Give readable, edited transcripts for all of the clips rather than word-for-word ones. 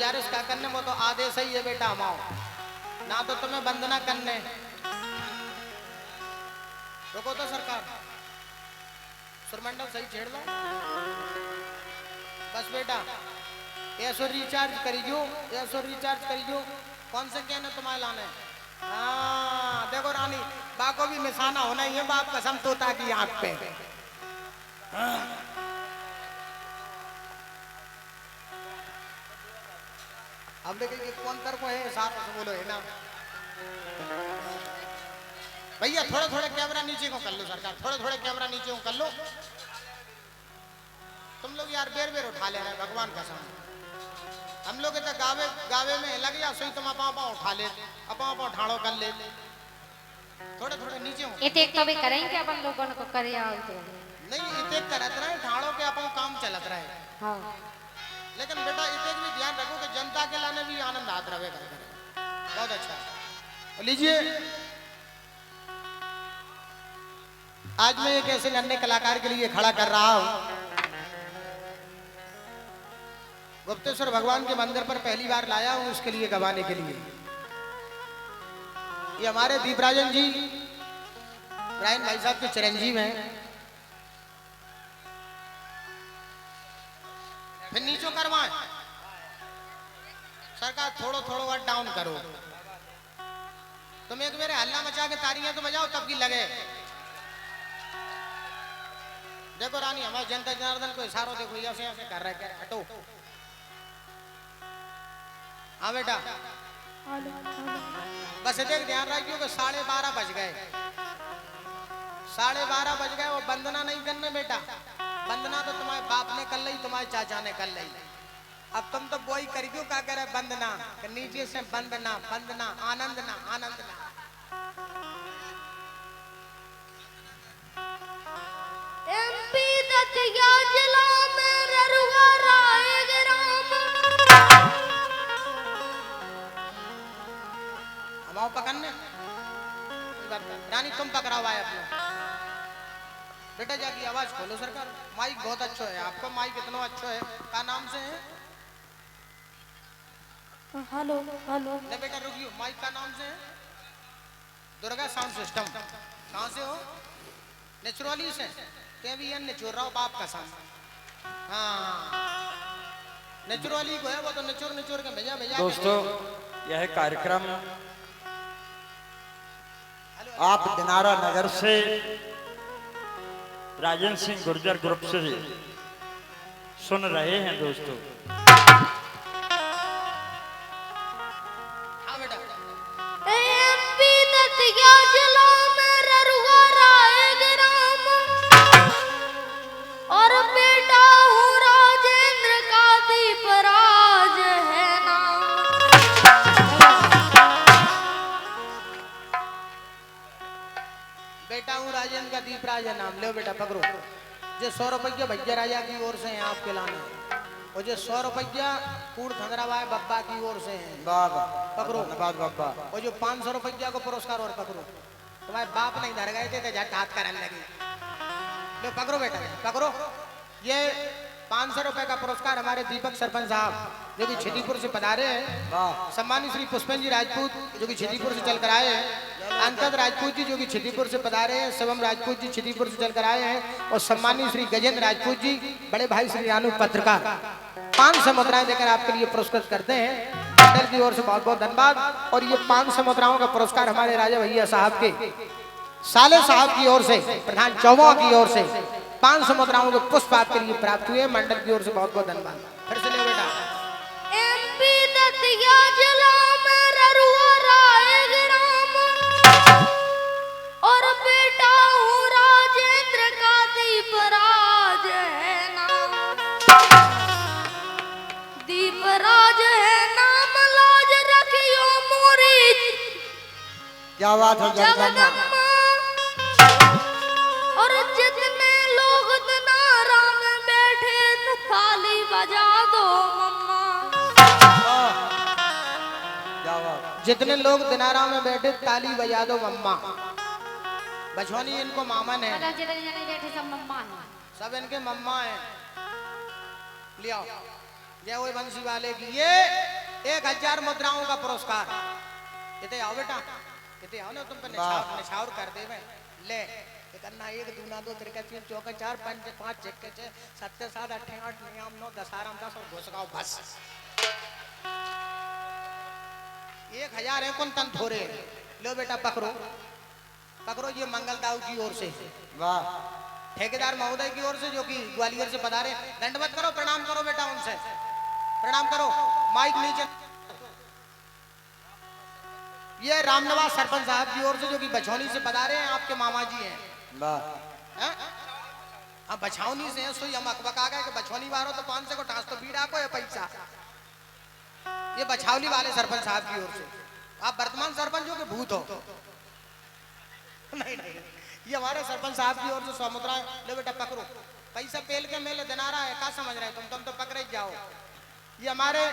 गुजारिश क्या करने, वो तो आदेश ही है बेटा हमाओ, ना तो तुम्हें वंदना करने। रुको तो सरकार, सुरमंडल सही छेड़ लो बस बेटा। ऐसो रिचार्ज करियो, ऐसो रिचार्ज करियो। कौन से कहने तुम्हारे लाने? हाँ देखो रानी, बा को भी निशाना होना ही है, बाप कसम तोता की आंख पे। अब देखिए कौन कर को है, साफ से बोलो है ना भैया। थोड़े थोड़े कैमरा नीचे को कर लो सरकार, थोड़े थोड़े कैमरा नीचे को कर लो। तुम लोग यार बेर बेर उठा ले रहे हैं भगवान कसम। हम लोग तो गावे गावे में लग गया सोई, तुम अपा अपा उठा ले, अपा अपा ठाड़ो कर ले। थोड़े थोड़े नीचे हो। इतेक तो भी करेंगे अपन लोगों को करे आओ तो नहीं इतेक करत रहे, ठाड़ो के अपन काम चलत रहे। हाँ लेकिन बेटा इतेक भी ध्यान रखो कि जनता के लाने भी आनंद आत रहे। बहुत अच्छा लीजिए। आज मैं एक ऐसे नन्हे कलाकार के लिए खड़ा कर रहा हूं। गुप्तेश्वर भगवान के मंदिर पर पहली बार लाया हूं उसके लिए गवाने के लिए। ये हमारे दीपराजन जी रायन भाई साहब के चिरंजीव हैं। फिर नीचो करवाएं सरकार, थोड़ो थोड़ो और डाउन करो। तुम एक मेरे हल्ला मचा के तारियां तो बजाओ तब की लगे। देखो रानी, हमारे जनता जनार्दन को इशारों देखो, ऐसे ऐसे कर रहे हैं, हटो। हाँ बेटा बस देख ध्यान रखियो कि 12:30 बज गए, 12:30 बज गए। वो वंदना नहीं करना बेटा, वंदना तो तुम्हारे बाप ने कर ली, तुम्हारे चाचा ने कर ली। अब तुम तो वही करियो क्या करे, वंदना नीचे से वंदना, वंदना आनंद ना, आनंद ना। एमपी दतिया जिला में ररुआ राय ग्राम हमाओ पकड़ने रानी, तुम पकड़ाओ आए अपने बेटा। जाकी आवाज खोलो सरकार। माइक बहुत अच्छा है आपका, माइक इतना अच्छा है। क्या नाम से है? हेलो हेलो नहीं बेटा रुकियो, माइक का नाम से है? Durga sound system. कहाँ से हो? नेचुरली से? ते भी ये निचोड़ रहा हो बाप का साथ। हाँ नेचुरली को है वो तो निचोड़ निचोड़ के भेजा भेजा। दोस्तों यह कार्यक्रम आप दिनारा नगर से राजन सिंह गुर्जर ग्रुप से सुन रहे हैं दोस्तों। हाँ बेटा एमपी दतिया जिला में ररुआ राय ग्राम और बेटा हूँ राजेंद्र का दीपराज है नाम। बेटा हूँ राजेंद्र का दीपराज है नाम। लो बेटा पकड़ो, जो 100 रुपया भैया राजा की ओर से हैं आपके लाने, और जो 100 रुपया कूड़ थंगराबाई बब्बा की ओर से हैं। बाबा पकड़ो बाबा। और जो 500 रुपया को पुरस्कार और पकड़ो। तुम्हारे बाप नहीं धर गए थे तो झट हाथ करने लगी। लो पकड़ो बेटा पकड़ो। ये 500 रुपए का पुरस्कार हमारे दीपक सरपंच साहब जो कि छिदीपुर से पधारे हैं। सम्मानित श्री पुष्पन जी राजपूत जो कि छिदीपुर से चलकर आए हैं। अंकद राजपूत जी जो कि छिदीपुर से पधारे हैं। शिवम राजपूत जी छिदीपुर से चलकर आए हैं। और सम्मानित श्री गजेंद्र राजपूत जी, बड़े भाई श्री रानू पत्रकार 500 मुद्राएं देकर आपके लिए पुरस्कृत करते हैं। मंडल की ओर से बहुत बहुत धन्यवाद। और ये 500 मुद्राओं का पुरस्कार हमारे राजा भैया साहब के साले साहब की ओर से, प्रधान चौबा की ओर से 500 मुद्राओं के पुष्प आपके लिए प्राप्त हुए। मंडल की ओर से बहुत बहुत धन्यवाद। फिर से ले बेटा। एमपी दतिया जिला में ररुआ राय ग्राम और बेटा हूँ राजेंद्र का दीपराज है नाम। दीपराज है नाम, लाज रखियो मोरी क्या बात है जगदम्बा। और जितने लोग दिनारा में बैठे थाली बजा दो मम्मा। क्या बात। जितने लोग दिनारा में बैठे ताली बजा दो मम्मा। बछवानी इनको मामन है, जितने जने बैठे सब मम्मा हैं। सब इनके मम्मा हैं। लिया जय वो बंसी वाले की ये 1000 मुद्राओं का पुरस्कार। इते आओ बेटा, इते आओ ना, तुम पे निछावर कर देवे। ले एक अन्ना 1 2 2 3 4 4 4 5 5 6 6 7 7 8 8 9 9 10 आराम 10 और घुस गाओ बस। 1000 है कौन तन थोड़े। लो बेटा पकड़ो पकड़ो, ये मंगल दाऊ की ओर से, वाह, ठेकेदार महोदय की ओर से, जो कि ग्वालियर से पधारे। दंडवत करो, प्रणाम करो बेटा, उनसे प्रणाम करो। माइक नीचे। ये रामनवाज सरपंच साहब की ओर से, जो कि बछौनी से पधारे हैं, आपके मामा जी हैं। वाह, हम बछौनी से हैं, सोई हम अकबक आ गए कि बछौनी वारो तो 500 को टांस तो बीड़ा को है पैसा। ये बछावली वाले सरपंच साहब की ओर से। आप वर्तमान सरपंच हो कि भूत हो? नहीं नहीं, ये हमारे सरपंच साहब की ओर से 100 मुद्राएं। ले बेटा पकड़ो, पैसा पेल के मेले देना रहा है, क्या समझ रहे तुम तो पकड़े ही जाओ। ये हमारे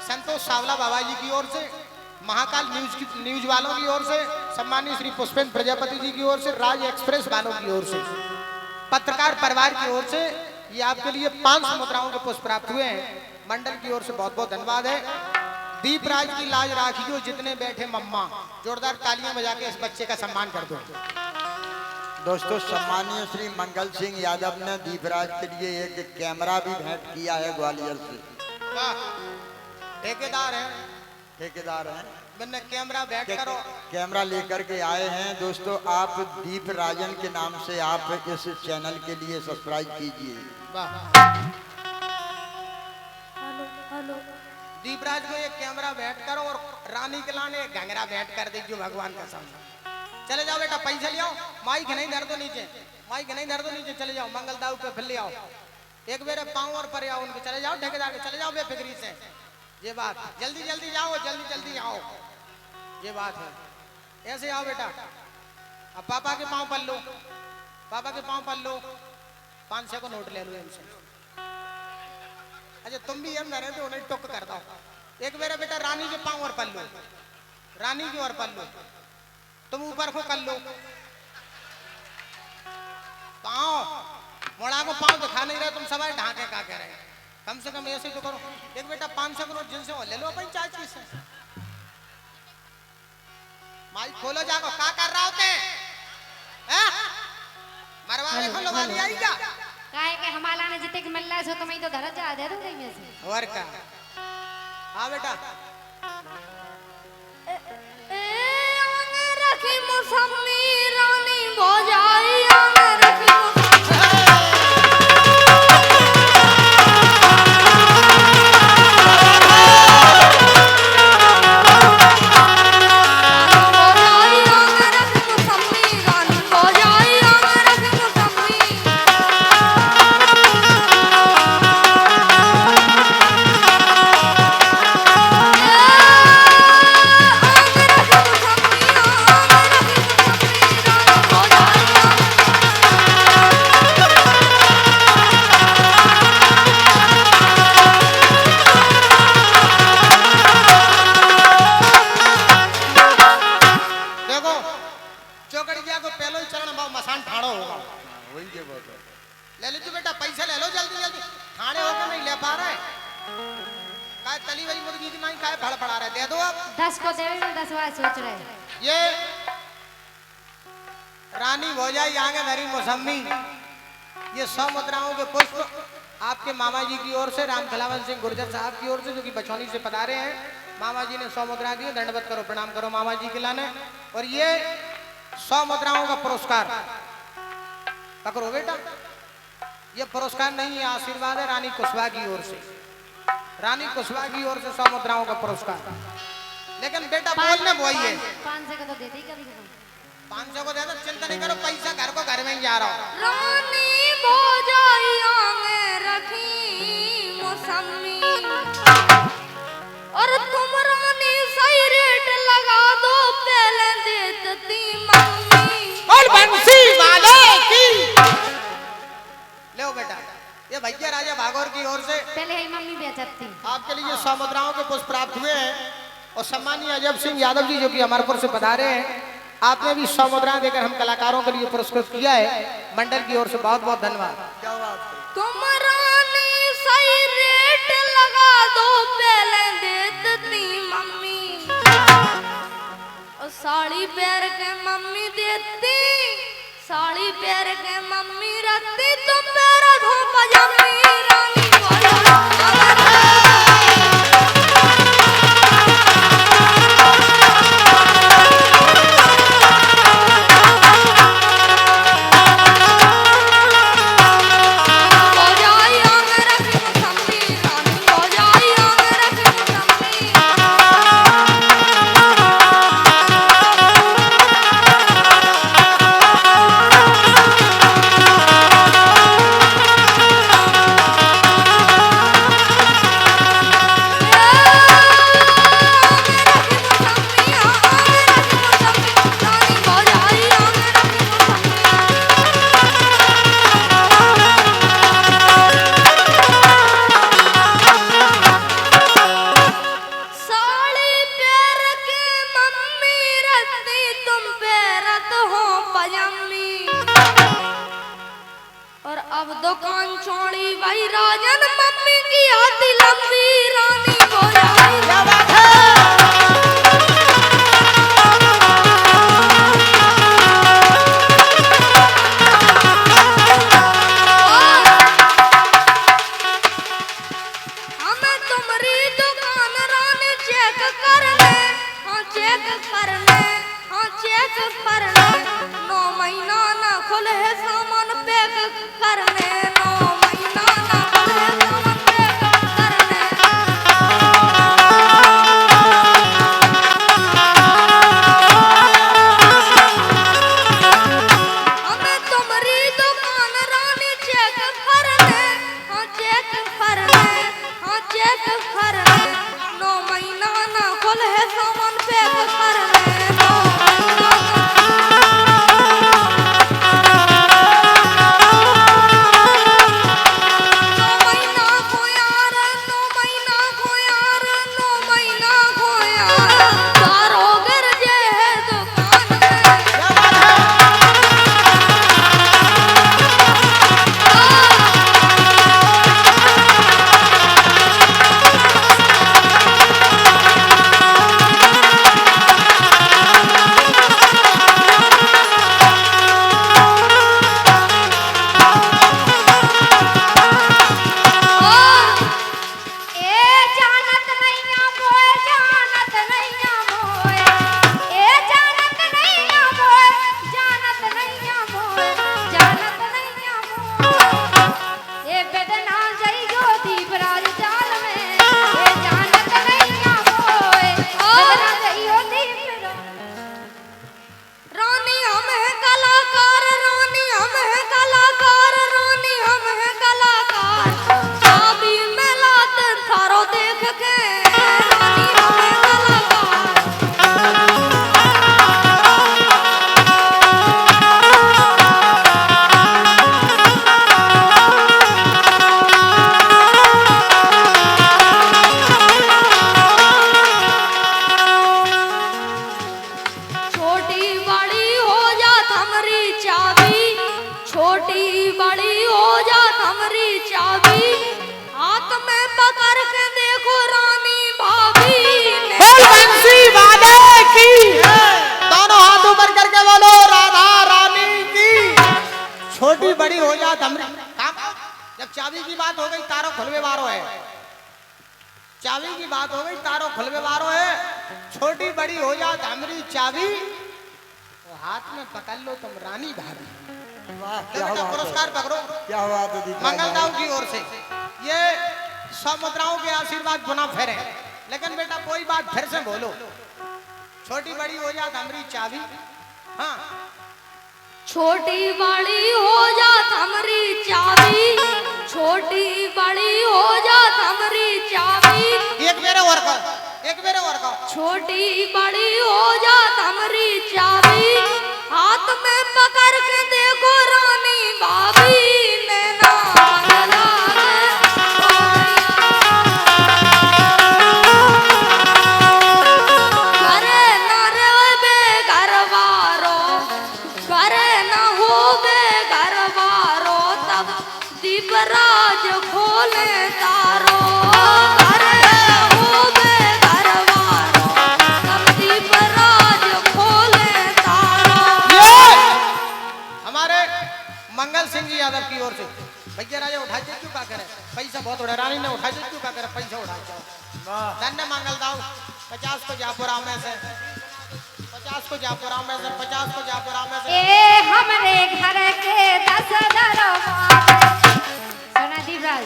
संतोष सावला बाबा जी की ओर से, महाकाल न्यूज वालों की ओर से, सम्मानीय श्री पुष्पेंद्र प्रजापति जी की ओर से, राज एक्सप्रेस वालों की ओर से, पत्रकार परिवार की ओर से ये आपके लिए 500 मुद्राओं के पुष्प प्राप्त हुए हैं। मंडल की ओर से बहुत बहुत धन्यवाद है। दीपराज की लाज राखियो, जितने बैठे मम्मा, जोरदार तालियां बजा के इस बच्चे का सम्मान कर दो। दोस्तों, सम्मानीय श्री मंगल सिंह यादव ने दीपराज के लिए एक कैमरा भी भेंट किया है ग्वालियर से। ठेकेदार है, ठेकेदार हैं, मैंने कैमरा भेंट करो, कैमरा लेकर के आए हैं। दोस्तों, आप दीप राजन के नाम से आप इस चैनल के लिए सब्सक्राइब कीजिए। हेलो दीपराज को एक कैमरा भेंट करो और रानी के लाने एक घंगरा भेंट कर दीजिए भगवान का सामने। चले जाओ बेटा, पैसे ले आओ। माइक नहीं धर दो नीचे, माइक नहीं धर दो नीचे, चले जाओ मंगल दाऊ पे फिर ले आओ। एक मेरे पाँव और पर आओ उनके, चले जाओ ठेकेदार के, चले जाओ बेफिक्री से। ये बात, जल्दी जल्दी जाओ, जल्दी जल्दी आओ, ये बात है। ऐसे आओ बेटा, अब पापा के पाँव पर लो, पापा के पाँव पर लो, 500 को नोट ले लो इनसे। अच्छा तुम भी हम रहे थे, उन्हें टुक कर दो। एक मेरा बेटा रानी के पाँव और पल्लो, रानी की और पल्लो, तुम ऊपर को कर लो पाँव। मोड़ा को पाँव दिखा नहीं रहे तुम, सब ढांके का कह रहे, कम से कम ऐसे तो करो। एक बेटा 500 को नोट जिनसे ले लो अपन चाची से। माइक खोलो, जागो, क्या कर रहा होते मरवा देखो लोग वाली आई क्या? काहे के हमारा ने जिते के मिल रहा है तो मैं तो घर जा दे दूं कहीं में से। और का हाँ बेटा, रखी मौसमी रानी भौजाई रखी ले लीजिए बेटा, पैसा ले लो जल्दी जल्दी। खाने होकर नहीं ले पा रहे, काय तली वाली मुर्गी की माई काय फड़फड़ा रहे, दे दो अब। 10 को देवे में 10 बार सोच रहे। ये रानी भौजाई आगे धरी मौसमी, ये 100 मुद्राओं के पुष्प आपके मामा जी की ओर से, राम खिलावन सिंह गुर्जर साहब की ओर से, जो कि बछौनी से पधारे हैं। मामा जी ने 100 मुद्रा दी, दंडवत करो, प्रणाम करो मामा जी के लाने। और ये 100 मुद्राओं का पुरस्कार पकड़ो बेटा, ये पुरस्कार नहीं है, आशीर्वाद है रानी कुशवाहा की ओर से। रानी कुशवाहा की ओर से 100 मुद्राओं का पुरस्कार। लेकिन बेटा बोलने वो ही है, 500 का तो देते ही कभी 500 को दे दो, चिंता नहीं करो, पैसा घर को घर में ही जा रहा हूँ। रानी भौजाइया में रखी मौसमी और तुम रानी सही रेट लगा दो, पहले देती मम्मी। और बंसी वाले की लो बेटा, ये भैया राजा भागौर की ओर से पहले ही मम्मी बेचती। आपके लिए 100 मुद्राओं के पुष्प प्राप्त हुए हैं। और सम्मानीय अजब सिंह यादव जी, जो कि अमरपुर से पधारे हैं, आपने भी 100 मुद्राएं देकर हम कलाकारों के लिए पुरस्कृत किया है। मंडल की ओर से बहुत बहुत धन्यवाद। तुम रानी सही रेट लगा दो, पहले देती साड़ी पैर के मम्मी देती, साड़ी पैर के मम्मी रखती, तुम पैर धो पजामी रानी दुकान छोड़ी भाई राजन मम्मी की आती लंबी रानी बोलाई क्या बात है। हमें तुम्हारी दुकान रानी चेक करने, हाँ चेक करने, हाँ चेक करने, 9 महीना ना खुले सामान पैक करने, 9 महीना ना खुले सामान पैक करने। हमें तुम्हारी दुकान रानी चेक करने, हाँ चेक करने, हाँ चेक करने, 9 महीना ना खुले सामान पैक करने, 9 महीना छोटी बड़ी हो जात हमरी चाबी, हाथ में पकड़ के देखो रानी भाभी बंसी वादे की, दोनों हाथ ऊपर करके बोलो राधा रानी की। छोटी बड़ी हो जात हमरी, जब चाबी की बात हो गई तारो खुलवे वारो है, चाबी की बात हो गई तारो खुलवे वारो है। छोटी बड़ी हो जात हमरी चाबी, तो हाथ में पकड़ लो तुम रानी भाभी। पुरस्कार पकड़ो। क्या हुआ तो मंगलदाऊ की ओर से ये 100 मुद्राओं के आशीर्वाद पुनः फेरे। लेकिन बेटा कोई बात फिर से बोलो, छोटी बड़ी हो जात हमरी चाबी। हाँ, छोटी बड़ी हो जात हमरी चाबी, छोटी बड़ी हो जात हमरी चाबी। एक मेरे और का, एक मेरे और का। छोटी बड़ी हो जात हमरी चाबी, हाथ में पकड़ के देखो रानी भाभी ने नाम लागे। करे ना रे घरवारो, करे ना हो घरवारो, तब दीपराज खोले तारो। करे ना हो घरवारो, तब दीपराज खोले करे पैसा बहुत उड़ा रानी ने उठा क्यों क्या करे पैसा उठा धन्य मंगल दाऊ 50 को जापुरा में से 50 को जापुरा में से 50 को जापुरा में से ए हमरे घर के 10 दरवाजे सुना दीपराज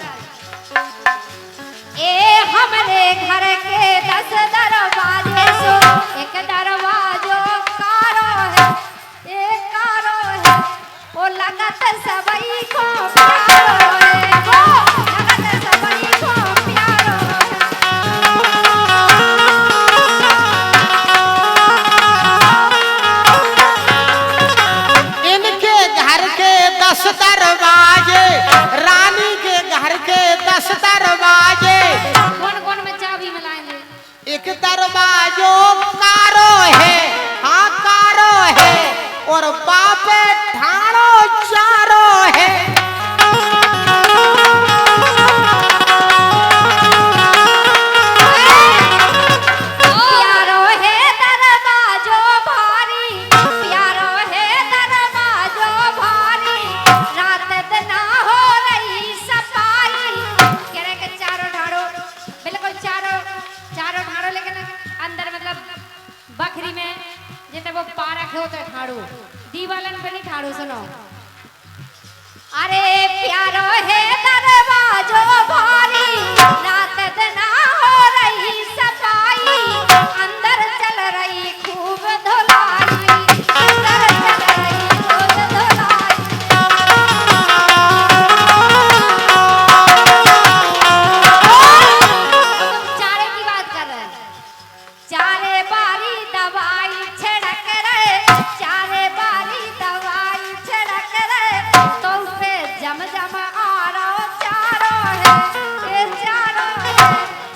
ए हमरे घर के 10 दरवाजे सो एक दरवाजो कारो है एक कारो है वो लगत सबई को प्यारो है वो लगत सबई को प्यारो है इनके घर के 10 दरवाजे रानी के घर के 10 दरवाजे कौन में चाबी मिलाएंगे एक दरवाजो कारो है हाँ कारो है और बापे ठाणो चारो है प्यारो है दरवाजो भारी प्यारो है दरवाजो भारी रात दिन हो रही सफाई कह रहे कि चारों ढाड़ो बिल्कुल चारों ढाड़ो लेकिन अंदर मतलब बकरी में जैसे वो पारक होते ठाड़ो दीवालन पे नहीं ठाड़ो सुनो अरे प्यारो है दरवाजो भारी रात दिन हो रही सफाई अंदर चल रही खूब धुलाई अंदर चल रही खूब धुलाई तुम चारे की बात कर रहे हैं चारे बारी दवाई छिड़क रहे चारे बारी दवाई छिड़क रहे तो उसे जम आ रहा चारो है ये चारो है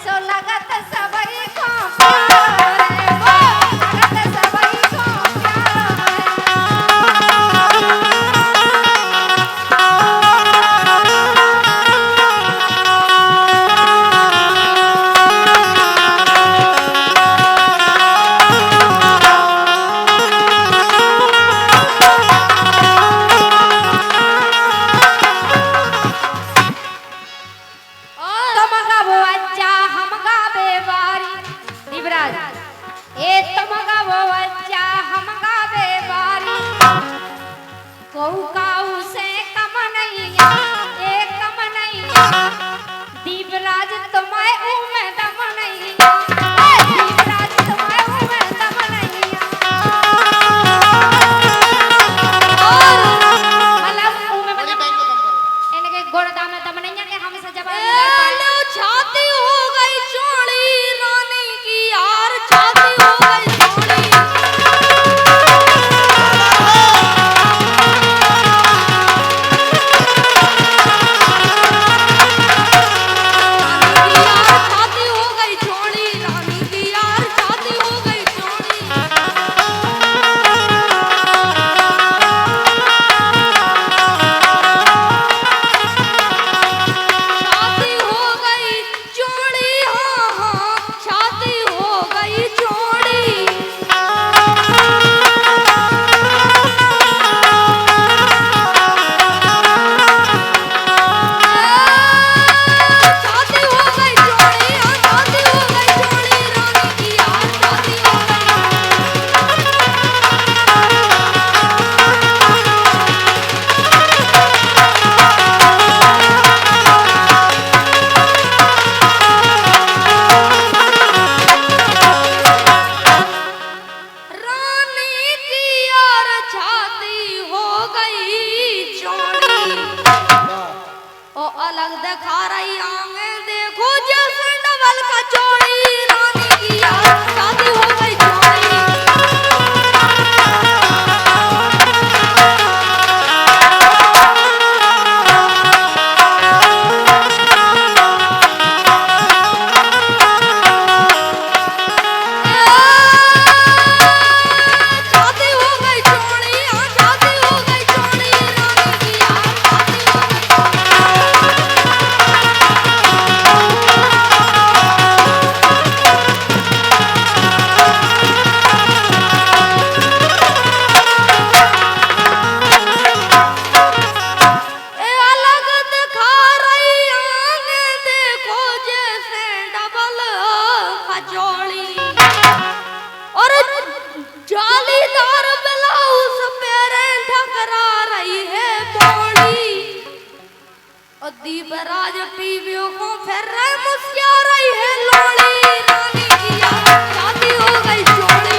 सो लगत सबई को प्यारो है वो लगत सबई को प्यारो तुम गावो अच्छा हम गावे बारी दिवराज ए तुम गावो अच्छा हम गावे बारी कोऊ काऊ से कम नहीं ए कम नहीं दिवराज तुम्हें उमे दम नहीं ए दिवराज तुम्हें उमे दम नहीं और मतलब उमे बड़ी मतलब बहन को कम करो इनके गोड़दा में दम नहीं है कि हमें से जवाब नहीं पाए छाती हो गई चोली रानी की यार छाती हो गई चोली रानी की यार छाती हो गई चोली चोली और जालीदार ब्लाउज पेरे ठकरा रही है बोली और दीपराज पीवियों को फिर मुस्किया रही है लोड़ी रानी की यार शादी हो गई चोली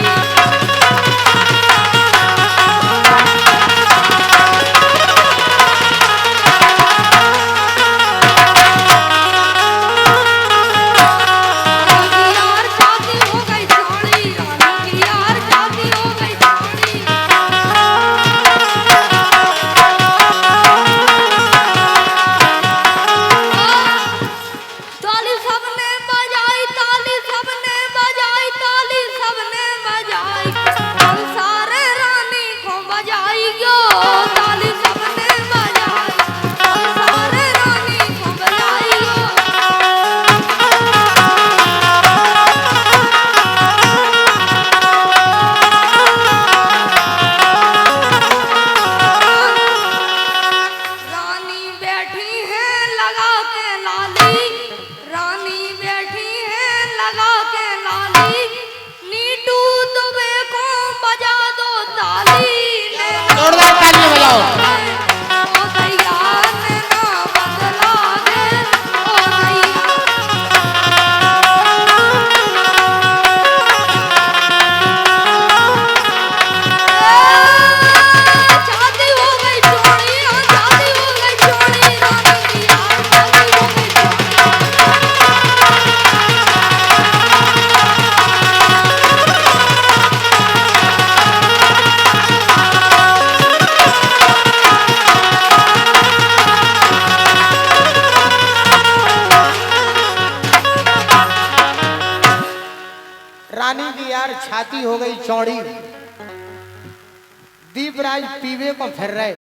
रानी की यार छाती हो गई चौड़ी, दीपराज पीवे को फिर रहे।